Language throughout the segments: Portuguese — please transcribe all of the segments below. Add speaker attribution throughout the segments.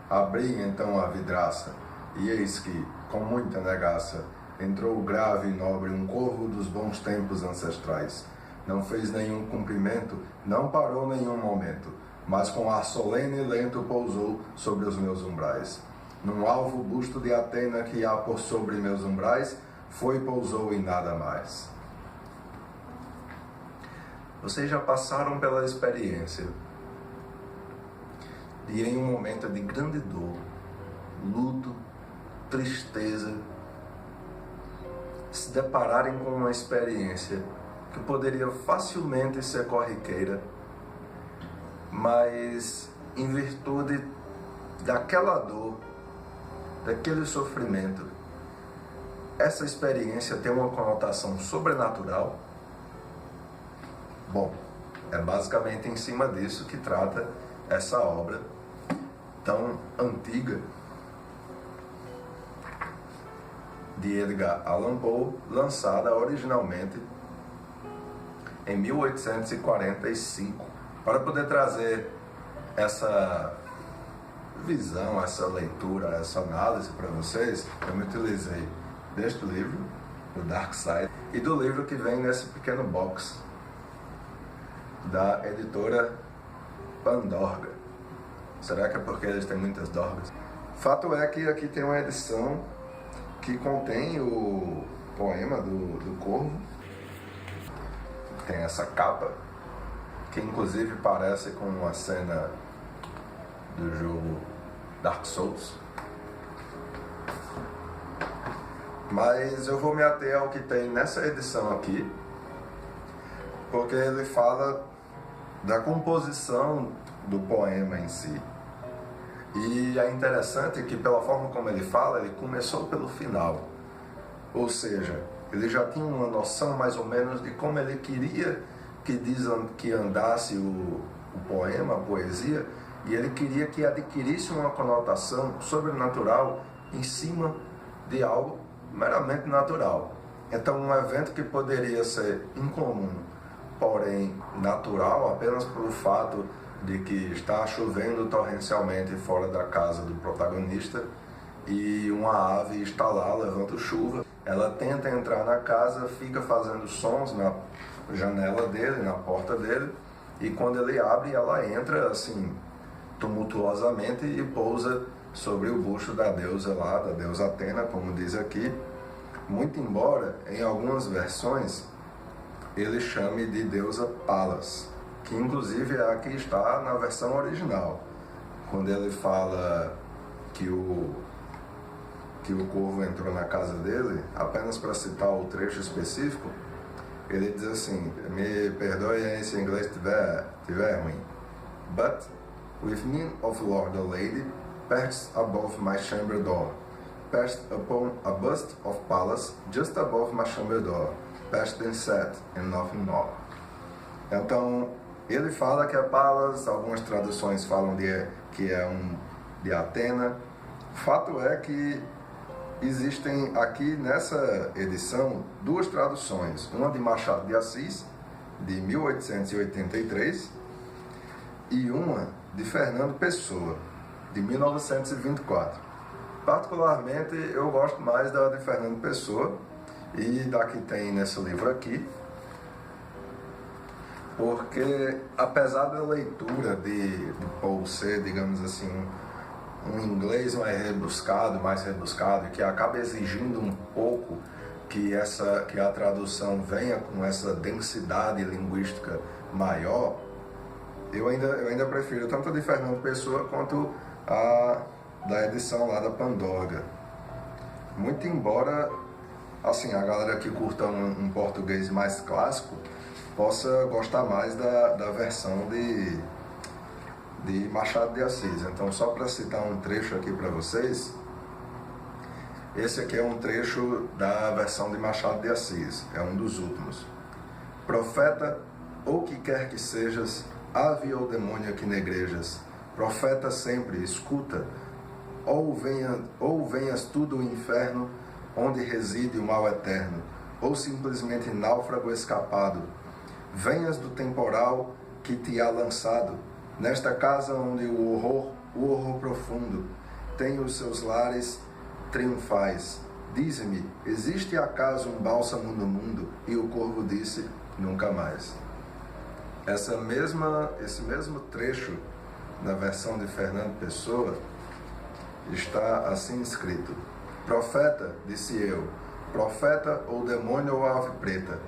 Speaker 1: Abri então a vidraça, e eis que, com muita negaça, entrou grave e nobre um corvo dos bons tempos ancestrais. Não fez nenhum cumprimento, não parou nenhum momento, mas com ar solene e lento pousou sobre os meus umbrais. Num alvo busto de Atena que há por sobre meus umbrais, foi e pousou e nada mais. Vocês já passaram pela experiência de, em um momento de grande dor, luto, tristeza, se depararem com uma experiência que poderia facilmente ser corriqueira, mas em virtude daquela dor, daquele sofrimento, essa experiência tem uma conotação sobrenatural? Bom, é basicamente em cima disso que trata essa obra tão antiga de Edgar Allan Poe, lançada originalmente em 1845. Para poder trazer essa visão, essa leitura, essa análise para vocês, eu me utilizei deste livro, o Dark Side, e do livro que vem nesse pequeno box da editora Pandorga. Será que é porque eles têm muitas dorgas? Fato é que aqui tem uma edição que contém o poema do Corvo. Tem essa capa, que inclusive parece com uma cena do jogo Dark Souls. Mas eu vou me ater ao que tem nessa edição aqui, porque ele fala da composição do poema em si. E é interessante que, pela forma como ele fala, ele começou pelo final. Ou seja, ele já tinha uma noção mais ou menos de como ele queria que andasse o poema, a poesia, e ele queria que adquirisse uma conotação sobrenatural em cima de algo meramente natural. Então, um evento que poderia ser incomum, porém natural, apenas pelo fato de que está chovendo torrencialmente fora da casa do protagonista e uma ave está lá levando chuva. Ela tenta entrar na casa, fica fazendo sons na janela dele, na porta dele, e quando ele abre, ela entra assim tumultuosamente e pousa sobre o busto da deusa lá, da deusa Atena, como diz aqui, muito embora em algumas versões ele chame de deusa Palas, que inclusive é a que está na versão original, quando ele fala que o corvo entrou na casa dele, apenas para citar o trecho específico, ele diz assim: me perdoe se o inglês tiver ruim, but with me of Lord or Lady, perched above my chamber door, perched upon a bust of Pallas, just above my chamber door, perched and sat, and nothing more. Então, ele fala que é Pallas, algumas traduções falam que é de Atena. Fato é que existem aqui nessa edição duas traduções, uma de Machado de Assis, de 1883, e uma de Fernando Pessoa, de 1924. Particularmente, eu gosto mais da de Fernando Pessoa e da que tem nesse livro aqui, porque apesar da leitura de Poe ser, digamos assim, um inglês mais rebuscado, que acaba exigindo um pouco que a tradução venha com essa densidade linguística maior, eu ainda prefiro tanto a de Fernando Pessoa quanto a da edição lá da Pandorga. Muito embora, assim, a galera que curta um português mais clássico possa gostar mais da versão de Machado de Assis. Então, só para citar um trecho aqui para vocês, esse aqui é um trecho da versão de Machado de Assis, é um dos últimos. Profeta, ou que quer que sejas, ave ou demônio que negrejas, profeta sempre, escuta, ou venhas tu do inferno, onde reside o mal eterno, ou simplesmente náufrago escapado, venhas do temporal que te há lançado, nesta casa onde o horror o horror profundo, tem os seus lares triunfais. Dize-me, existe acaso um bálsamo no mundo? E o corvo disse, nunca mais. Esse mesmo trecho, na versão de Fernando Pessoa, está assim escrito: profeta, disse eu, profeta ou demônio ou ave preta,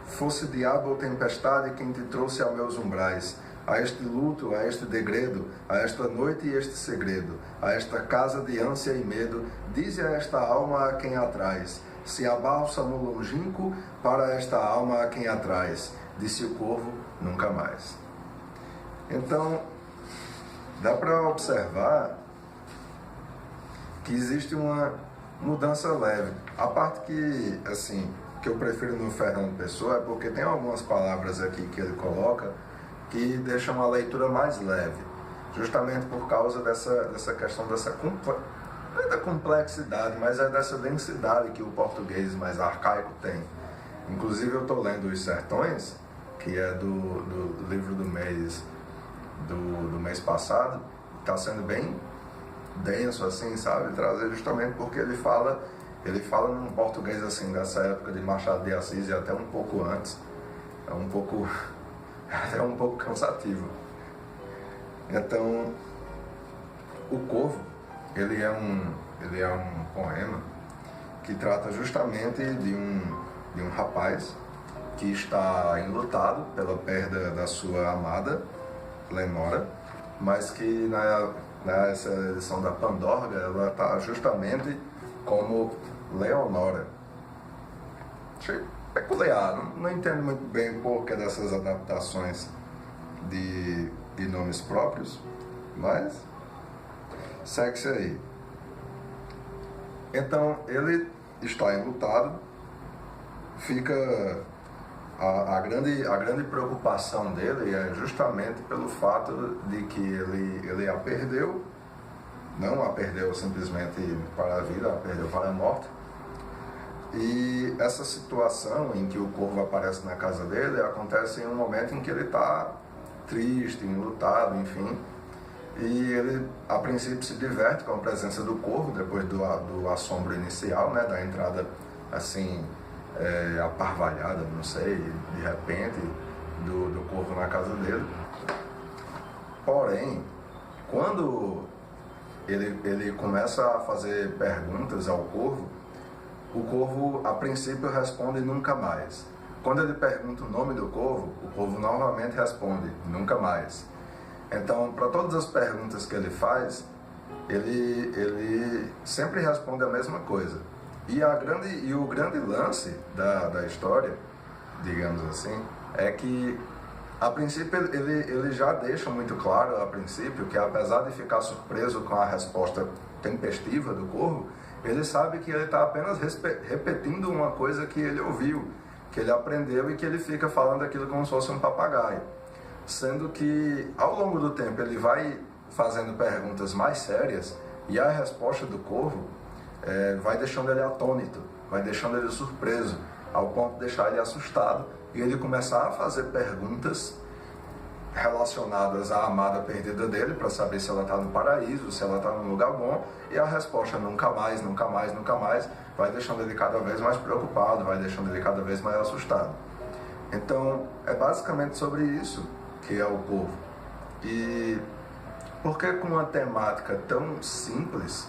Speaker 1: fosse diabo ou tempestade quem te trouxe a meus umbrais, a este luto, a este degredo, a esta noite e este segredo, a esta casa de ânsia e medo, dize a esta alma a quem atrás, se há bálsamo longínquo para esta alma a quem atrás, disse o corvo, nunca mais. Então, dá para observar que existe uma mudança leve. A parte que, assim, que eu prefiro no Fernando Pessoa é porque tem algumas palavras aqui que ele coloca que deixam a leitura mais leve, justamente por causa dessa questão não é da complexidade, mas é dessa densidade que o português mais arcaico tem. Inclusive eu estou lendo Os Sertões, que é do livro do mês passado, está sendo bem denso, assim, sabe? Trazer justamente porque ele fala num português assim, dessa época de Machado de Assis e até um pouco antes. É um pouco cansativo. Então, o Corvo, ele é um poema que trata justamente de um rapaz que está enlutado pela perda da sua amada, Lenora, mas que nessa edição da Pandorga ela está justamente como Leonora. Achei peculiar, não entendo muito bem o porquê dessas adaptações de nomes próprios, mas segue-se aí. Então ele está enlutado, fica a grande preocupação dele é justamente pelo fato de que ele a perdeu, não a perdeu simplesmente para a vida, a perdeu para a morte. E essa situação em que o corvo aparece na casa dele acontece em um momento em que ele está triste, enlutado, enfim. E ele, a princípio, se diverte com a presença do corvo, depois do assombro inicial, né, da entrada, assim, aparvalhada, não sei, de repente, do corvo na casa dele. Porém, quando ele começa a fazer perguntas ao corvo, o corvo, a princípio, responde nunca mais. Quando ele pergunta o nome do corvo, o corvo novamente responde nunca mais. Então, para todas as perguntas que ele faz, ele sempre responde a mesma coisa. E o grande lance da história, digamos assim, é que, a princípio, ele já deixa muito claro, a princípio, que apesar de ficar surpreso com a resposta tempestiva do corvo, ele sabe que ele está apenas repetindo uma coisa que ele ouviu, que ele aprendeu e que ele fica falando aquilo como se fosse um papagaio. Sendo que, ao longo do tempo, ele vai fazendo perguntas mais sérias e a resposta do corvo vai deixando ele atônito, vai deixando ele surpreso, ao ponto de deixar ele assustado e ele começar a fazer perguntas relacionadas à amada perdida dele, para saber se ela está no paraíso, se ela está num lugar bom, e a resposta nunca mais, nunca mais, nunca mais, vai deixando ele cada vez mais preocupado, vai deixando ele cada vez mais assustado. Então, é basicamente sobre isso que é o Corvo. E porque com uma temática tão simples,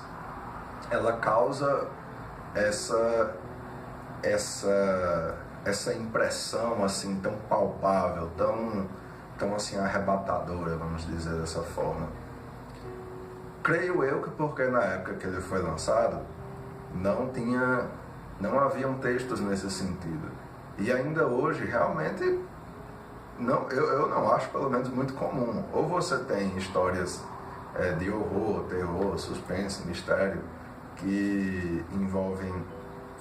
Speaker 1: ela causa essa impressão assim tão palpável, tão assim arrebatadora, vamos dizer dessa forma. Creio eu que porque na época que ele foi lançado não haviam textos nesse sentido. E ainda hoje realmente eu não acho, pelo menos, muito comum. Ou você tem histórias de horror, terror, suspense, mistério, que envolvem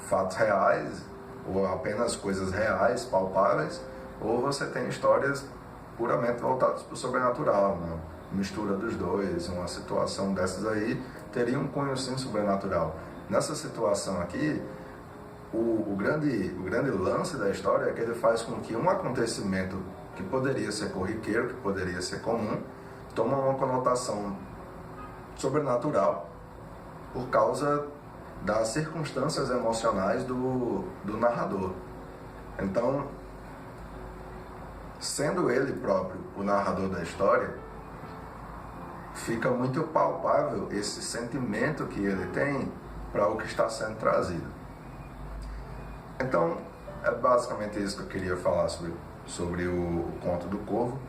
Speaker 1: fatos reais ou apenas coisas reais, palpáveis, ou você tem histórias puramente voltadas para o sobrenatural, né? Mistura dos dois, uma situação dessas aí teria um cunho sim sobrenatural. Nessa situação aqui, o grande lance da história é que ele faz com que um acontecimento que poderia ser corriqueiro, que poderia ser comum, toma uma conotação sobrenatural por causa das circunstâncias emocionais do narrador. Então, sendo ele próprio o narrador da história, fica muito palpável esse sentimento que ele tem para o que está sendo trazido. Então, é basicamente isso que eu queria falar sobre o Conto do Corvo.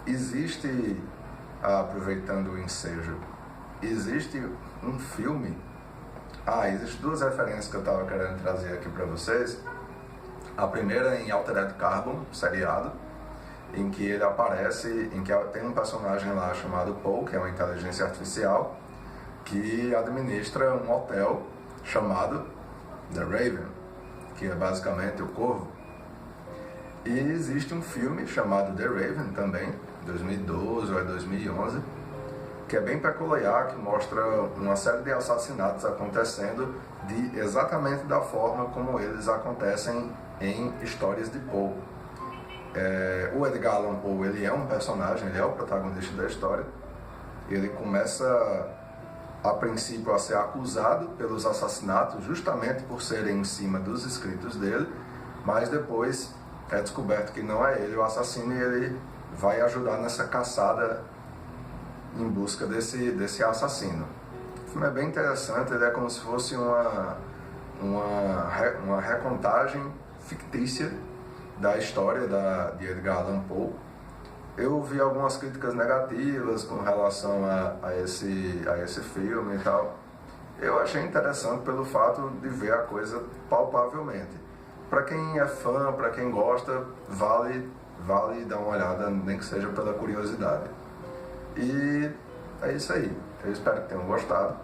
Speaker 1: Existe, aproveitando o ensejo, existe um filme. Existem duas referências que eu estava querendo trazer aqui para vocês. A primeira é em Altered Carbon, seriado, em que ele aparece, em que tem um personagem lá chamado Paul, que é uma inteligência artificial, que administra um hotel chamado The Raven, que é basicamente o Corvo. E existe um filme chamado The Raven também, 2012 ou 2011, que é bem peculiar, que mostra uma série de assassinatos acontecendo exatamente da forma como eles acontecem em histórias de Poe. O Edgar Allan Poe, ele é um personagem, ele é o protagonista da história. Ele começa, a princípio, a ser acusado pelos assassinatos justamente por serem em cima dos escritos dele, mas depois é descoberto que não é ele o assassino e ele vai ajudar nessa caçada em busca desse assassino. O filme é bem interessante, ele é como se fosse uma recontagem fictícia da história de Edgar Allan Poe. Eu vi algumas críticas negativas com relação a esse filme e tal. Eu achei interessante pelo fato de ver a coisa palpavelmente. Para quem é fã, para quem gosta, vale dar uma olhada, nem que seja pela curiosidade. E é isso aí. Eu espero que tenham gostado.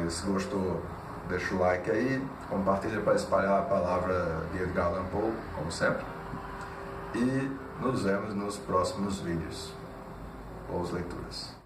Speaker 1: Se gostou, deixa o like aí, compartilha para espalhar a palavra de Edgar Allan Poe, como sempre. E nos vemos nos próximos vídeos. Boas leituras.